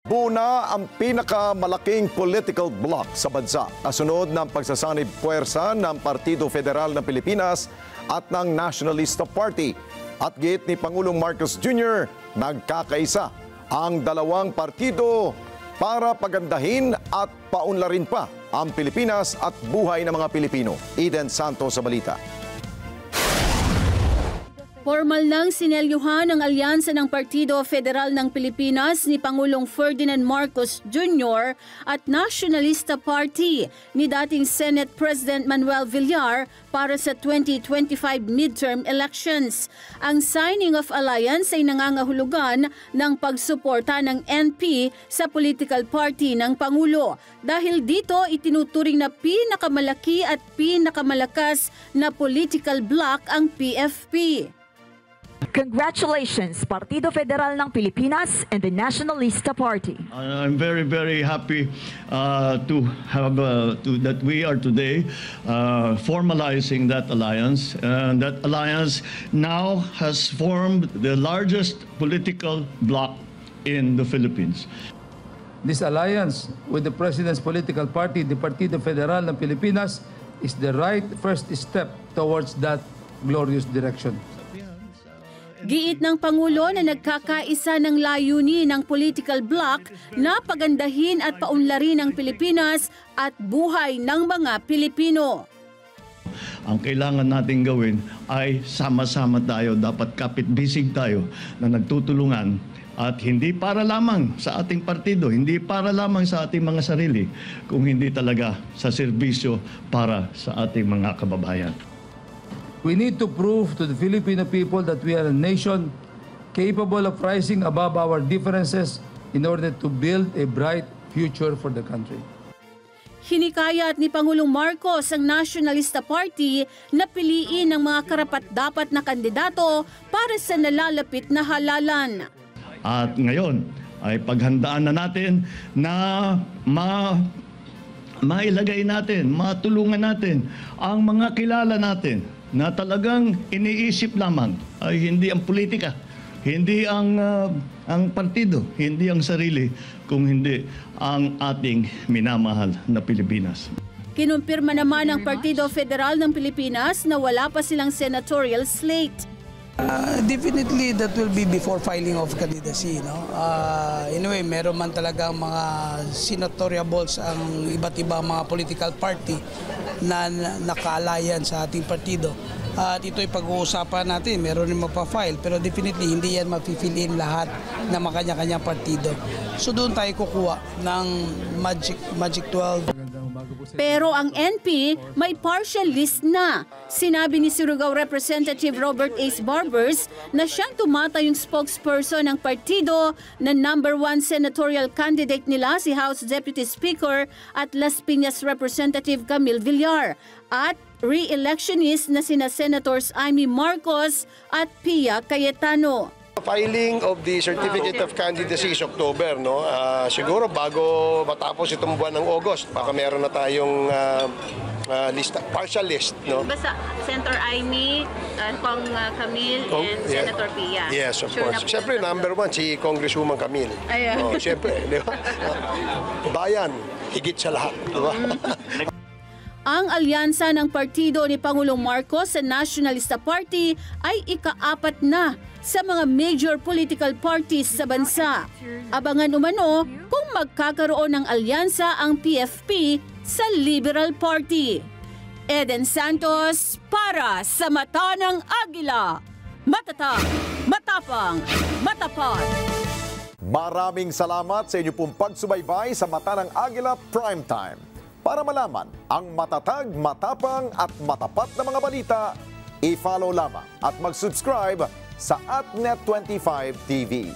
Buo na ang pinakamalaking political bloc sa bansa kasunod ng pagsasanib puwersa ng Partido Federal ng Pilipinas at ng Nationalista Party. At giit ni Pangulong Marcos Jr., nagkakaisa ang dalawang partido para pagandahin at paunlarin pa ang Pilipinas at buhay ng mga Pilipino. Eden Santos sa balita. Formal nang sinelyuhan ang alyansa ng Partido Federal ng Pilipinas ni Pangulong Ferdinand Marcos Jr. at Nationalista Party ni dating Senate President Manuel Villar para sa 2025 midterm elections. Ang signing of alliance ay nangangahulugan ng pagsuporta ng NP sa political party ng Pangulo. Dahil dito itinuturing na pinakamalaki at pinakamalakas na political bloc ang PFP. Congratulations, Partido Federal ng Pilipinas and the Nationalista Party. I'm very, very happy to have that we are today formalizing that alliance. And that alliance now has formed the largest political bloc in the Philippines. This alliance with the President's political party, the Partido Federal ng Pilipinas, is the right first step towards that glorious direction. Giit ng Pangulo na nagkakaisa ng layunin ng political bloc na pagandahin at paunlarin ang Pilipinas at buhay ng mga Pilipino. Ang kailangan natin gawin ay sama-sama tayo, dapat kapit-bisig tayo na nagtutulungan at hindi para lamang sa ating partido, hindi para lamang sa ating mga sarili, kung hindi talaga sa serbisyo para sa ating mga kababayan. We need to prove to the Filipino people that we are a nation capable of rising above our differences in order to build a bright future for the country. Hinikayat ni Pangulong Marcos ang Nationalista Party na piliin ang mga karapat-dapat na kandidato para sa nalalapit na halalan. At ngayon ay paghandaan na natin na mailagay natin, matulungan natin ang mga kilala natin na talagang iniisip lamang ay hindi ang politika, hindi ang partido, hindi ang sarili, kung hindi ang ating minamahal na Pilipinas. Kinumpirma naman ng Partido Federal ng Pilipinas na wala pa silang senatorial slate. Definitely that will be before filing of candidacy. No? Anyway, meron man talaga mga senatoriables ang iba't ibang mga political party na nakaalayan sa ating partido. At ito'y pag-uusapan natin, meron rin magpa-file, pero definitely hindi yan mapifill in lahat na makanya-kanyang partido. So doon tayo kukuha ng Magic 12. Pero ang NP may partial list na. Sinabi ni Surigao Representative Robert Ace Barbers na siyang tumatayong spokesperson ng partido na #1 senatorial candidate nila si House Deputy Speaker at Las Piñas Representative Camille Villar at re-electionist na sina Senators Amy Marcos at Pia Cayetano. Filing of the Certificate of Candidacy is October, no? Siguro bago matapos itong buwan ng August, baka meron na tayong lista, partial list, no? Basta Senator Amy, Kong Camille, and Senator Pia. Yes, of course. Siyempre, #1 si Congresswoman Camille. Oh, siyempre, di ba? Bayan, higit sa lahat, di ba? Ang alyansa ng partido ni Pangulong Marcos sa Nationalista Party ay ika-4 na sa mga major political parties sa bansa. Abangan umano kung magkakaroon ng alyansa ang PFP sa Liberal Party. Eden Santos para sa Mata ng Agila. Matatag, matapang, matapat. Maraming salamat sa inyo pong pagsubaybay sa Mata ng Agila Primetime. Para malaman ang matatag, matapang at matapat na mga balita, i-follow lamang at mag-subscribe sa @Net25 TV.